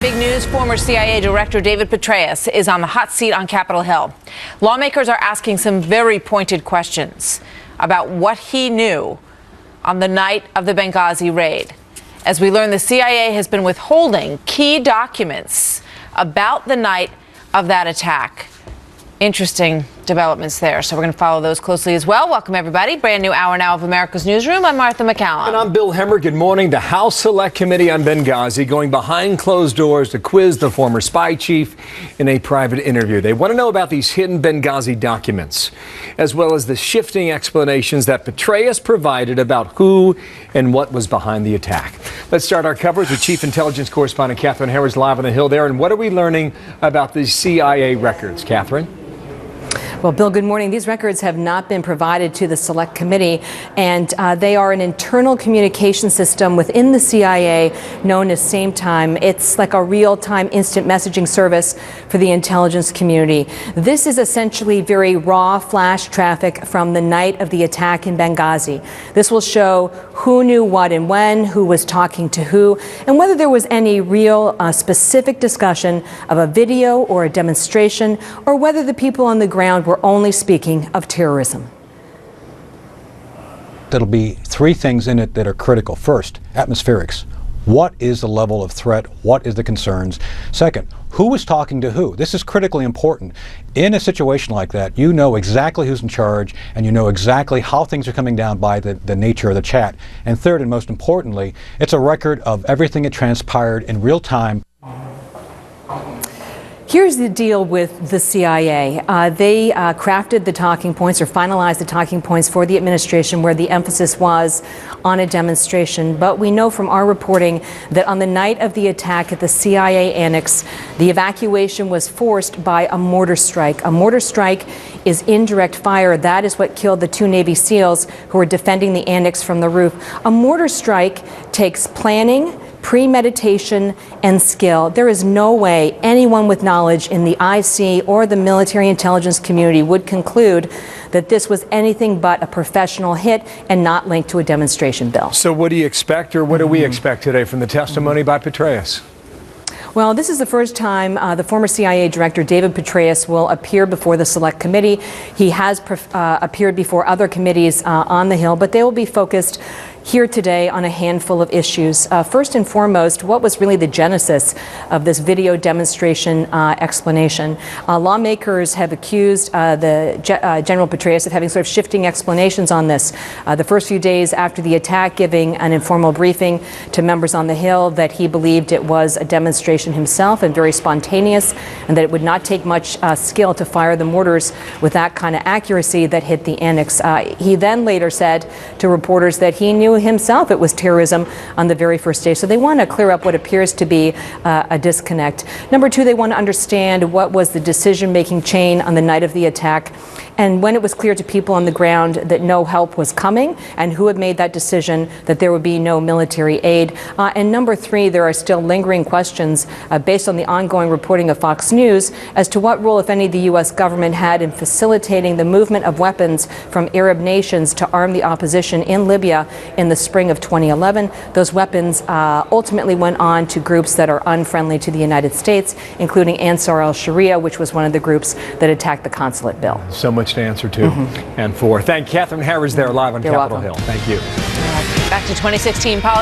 Big news, former CIA Director David Petraeus is on the hot seat on Capitol Hill. Lawmakers are asking some very pointed questions about what he knew on the night of the Benghazi raid. As we learn, the CIA has been withholding key documents about the night of that attack. Interesting developments there, so we're going to follow those closely as well. Welcome, everybody. Brand new hour now of America's Newsroom. I'm Martha McCallum. And I'm Bill Hemmer. Good morning. The House Select Committee on Benghazi going behind closed doors to quiz the former spy chief in a private interview. They want to know about these hidden Benghazi documents, as well as the shifting explanations that Petraeus provided about who and what was behind the attack. Let's start our coverage with Chief Intelligence Correspondent Catherine Harris live on the Hill there. And what are we learning about the CIA records, Catherine? Well, Bill, good morning. These records have not been provided to the Select Committee, and they are an internal communication system within the CIA known as Same Time. It's like a real-time instant messaging service for the intelligence community. This is essentially very raw flash traffic from the night of the attack in Benghazi. This will show who knew what and when, who was talking to who, and whether there was any real specific discussion of a video or a demonstration, or whether the people on the ground were only speaking of terrorism. There'll be three things in it that are critical. First, atmospherics. What is the level of threat? What is the concerns? Second, who was talking to who? This is critically important. In a situation like that, you know exactly who's in charge, and you know exactly how things are coming down by the nature of the chat. And third, and most importantly, it's a record of everything that transpired in real time. Here's the deal with the CIA. They crafted the talking points or finalized the talking points for the administration where the emphasis was on a demonstration. But we know from our reporting that on the night of the attack at the CIA annex, the evacuation was forced by a mortar strike. A mortar strike is indirect fire. That is what killed the two Navy SEALs who were defending the annex from the roof. A mortar strike takes planning, premeditation, and skill. There is no way anyone with knowledge in the IC or the military intelligence community would conclude that this was anything but a professional hit and not linked to a demonstration, Bill. So what do you expect, or what do we expect today from the testimony by Petraeus? Well, this is the first time the former CIA Director David Petraeus will appear before the Select Committee. He has appeared before other committees on the Hill, but they will be focused here today on a handful of issues. First and foremost, what was really the genesis of this video demonstration explanation? Lawmakers have accused General Petraeus of having sort of shifting explanations on this. The first few days after the attack, giving an informal briefing to members on the Hill that he believed it was a demonstration himself and very spontaneous, and that it would not take much skill to fire the mortars with that kind of accuracy that hit the annex. He then later said to reporters that he knew himself it was terrorism on the very first day. So they want to clear up what appears to be a disconnect. Number two, they want to understand what was the decision-making chain on the night of the attack, and when it was clear to people on the ground that no help was coming, and who had made that decision that there would be no military aid. And number three, there are still lingering questions based on the ongoing reporting of Fox News as to what role, if any, the U.S. government had in facilitating the movement of weapons from Arab nations to arm the opposition in Libya in the spring of 2011. Those weapons ultimately went on to groups that are unfriendly to the United States, including Ansar al-Sharia, which was one of the groups that attacked the consulate, Bill. So much to answer to and for. Thank Catherine Harris there live on Capitol Hill. Thank you. Back to 2016 politics.